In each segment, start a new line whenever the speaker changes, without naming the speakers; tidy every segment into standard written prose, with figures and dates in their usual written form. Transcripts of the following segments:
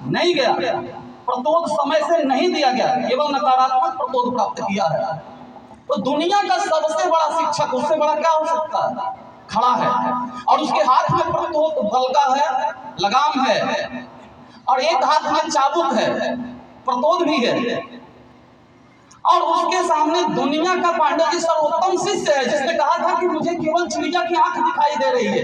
नहीं गया, प्रतोद समय से नहीं दिया गया, केवल नकारात्मक प्रतोद प्राप्त किया है। तो दुनिया का सबसे बड़ा शिक्षक, उससे बड़ा क्या हो सकता है, खड़ा है और उसके हाथ में प्रतोद बलगा है, लगाम है, और एक हाथ में चाबुक है, प्रतोद भी है, और उसके सामने दुनिया का पांडव जी सर्वोत्तम शिष्य है, जिसने कहा था कि मुझे केवल चिड़िया की आंख दिखाई दे रही है।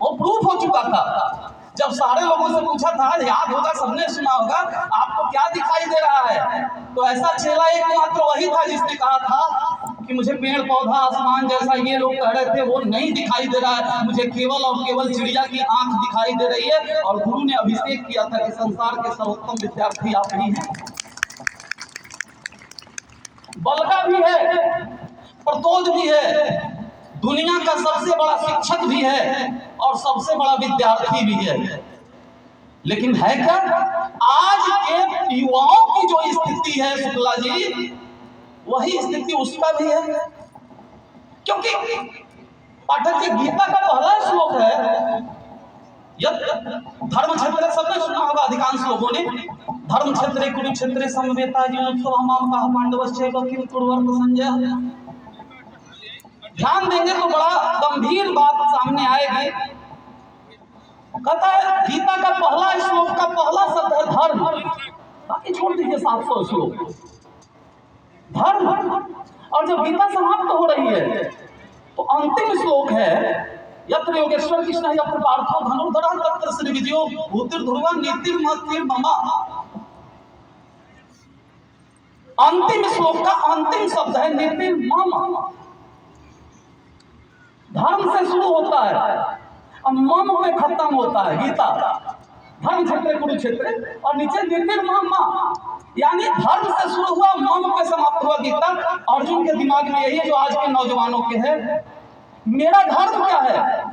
वो प्रूफ हो चुका था। जब सारे लोगों से पूछा था, याद होगा, सबने सुना होगा, आपको क्या दिखाई दे रहा है, तो ऐसा चेला एकमात्र वही था जिसने कहा था कि मुझे पेड़ पौधा आसमान जैसा ये लोग कह रहे थे वो नहीं दिखाई दे रहा है, मुझे केवल और केवल चिड़िया की आंख दिखाई दे रही है। और गुरु ने अभिषेक किया था कि संसार के सर्वोत्तम विद्यार्थी आप ही हैं। बलगा भी है, प्रतोद भी है, दुनिया का सबसे बड़ा शिक्षक भी है और सबसे बड़ा विद्यार्थी भी है। लेकिन है क्या, आज के युवाओं की जो स्थिति है शुक्ला जी, वही स्थिति उसका भी है। क्योंकि पाठक जी, गीता का पहला श्लोक है, धर्म क्षेत्र, सबने सुना होगा अधिकांश लोगों ने, धर्म क्षेत्रे कुरुक्षेत्रे समवेता जीवोत्सव पांडवश्चैव किम कुर्वन्त संजय। ध्यान देंगे तो बड़ा गंभीर बात सामने आएगी। कहता है गीता का पहला श्लोक का पहला शब्द है धर्म, बाकी छोड़ दीजिए 700 श्लोक, धर्म। और जब गीता समाप्त हो रही है तो अंतिम श्लोक है, यत्र योगेश्वर कृष्ण यत्र पार्थो धनुर्धरः तत्र श्री विजयो भूतिर्ध्रुवा नीतिर्मतिर् मम। अंतिम श्लोक का अंतिम शब्द है नीतिर्मम। धर्म से शुरू होता है और मम में खत्म होता है गीता। धर्म क्षेत्र कुरुक्षेत्र और नीचे नीतिर्मम, यानी धर्म से शुरू हुआ, मम पे समाप्त हुआ गीता। अर्जुन के दिमाग में यही है जो आज के नौजवानों के है, मेरा धर्म क्या है,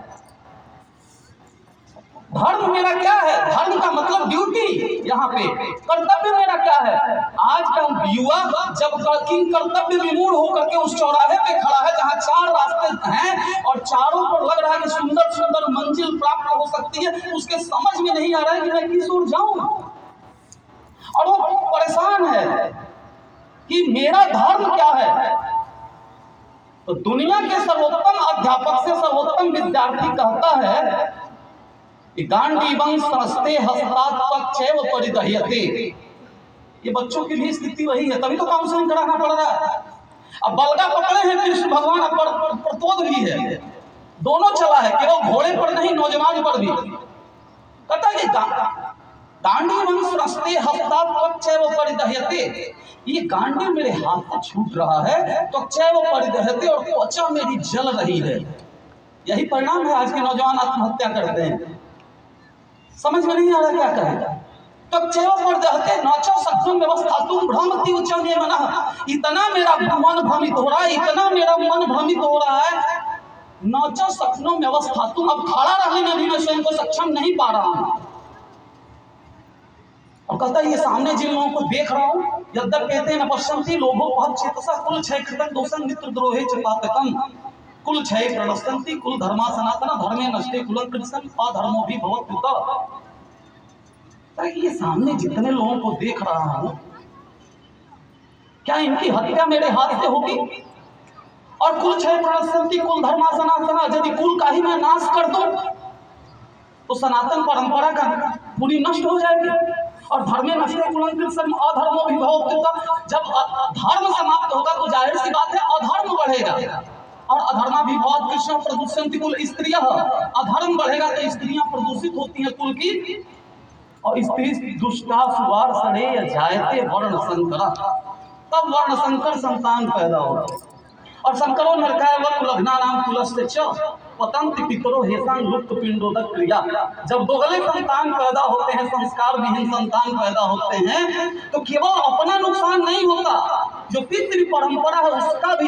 धर्म मेरा क्या है। धर्म का मतलब ड्यूटी, यहाँ पे कर्तव्य मेरा क्या है। आज का युवा जब कर्तव्य विमूढ़ होकर के उस चौराहे पे खड़ा है जहाँ 4 रास्ते हैं और चारों पर लग रहा है कि सुंदर सुंदर मंजिल प्राप्त हो सकती है, उसके समझ में नहीं आ रहा है कि मैं किस ओर जाऊं, और वो परेशान है कि मेरा धर्म क्या है। तो दुनिया के सर्वोत्तम अध्यापक से सर्वोत्तम विद्यार्थी कहता है गांडीवं सरस्ते हस्तात्वच्चैव परिदह्यते। ये बच्चों की भी स्थिति वही है, तभी तो काउंसलिंग कराना पड़ रहा है। अब बलगा पकड़े हैं कृष्ण भगवान, पर प्रतोद भी है, दोनों चला है, केवल घोड़े पर नहीं नौजवान पर भी। कहता है गांडीवं सरस्ते हस्तात्वच्चैव परिदह्यते, ये गांडी मेरे हाथ से छूट रहा है, त्वच्चैव परिदह्यते, और त्वचा मेरी जल रही है। यही परिणाम है, आज के नौजवान आत्महत्या करते हैं, समझ में नहीं आ रहा क्या करेगा। तो चेव पर दहते नाचो सक्षम व्यवस्था तुम भ्रमति उच्चने मना। इतना मेरा मन भ्रमित हो रहा है, इतना मेरा मन भ्रमित हो रहा है, नाचो सक्षम व्यवस्था तुम, अब खड़ा रहने में भी मैं स्वयं को सक्षम नहीं पा रहा हूं। और कहता है ये सामने जिन लोगों को देख रहा हूं, यद्यपेते न पश्यन्ति लोभो पहच्छेतसा कुल क्षय कृतं दोषं मित्र द्रोहे च पातकम् कुल क्षय प्रणश्यन्ति कुल धर्मा सनातन धर्मे नष्टे कुलं कृष्ण अधर्मो भी भवत्युत। ये सामने जितने लोगों को देख रहा हूं, क्या इनकी हत्या मेरे हाथ से होगी। और कुल क्षय प्रणश्यन्ति कुल धर्मा सनातन, यदि कुल का ही मैं नाश कर दूं तो सनातन परंपरा का पूरी नष्ट हो जाएगी। और धर्मे नष्टे कुलं कृष्ण अधर्मो भी भवत्युत। जब धर्म समाप्त होगा तो जाहिर सी बात है अधर्म बढ़ेगा, और अधर्मा भी बहुत कृष्ण प्रदूषण कुल स्त्रियां, अधर्म बढ़ेगा तो स्त्रियां प्रदूषित होती हैं कुल की। और स्त्री दुष्टा सुवार सड़े जायते वर्ण संकर, तब वर्ण संकर संतान पैदा होता। और संकरो नरकाय कुलघ्ना नाम कुलस्य च पतंति पितरो हेसांग लुप्त पिंडोदक क्रिया। जब दोगले संतान पैदा होते हैं, संस्कार विहीन संतान पैदा होते हैं, तो केवल अपना नुकसान नहीं होता, जो पितृ परंपरा है उसका भी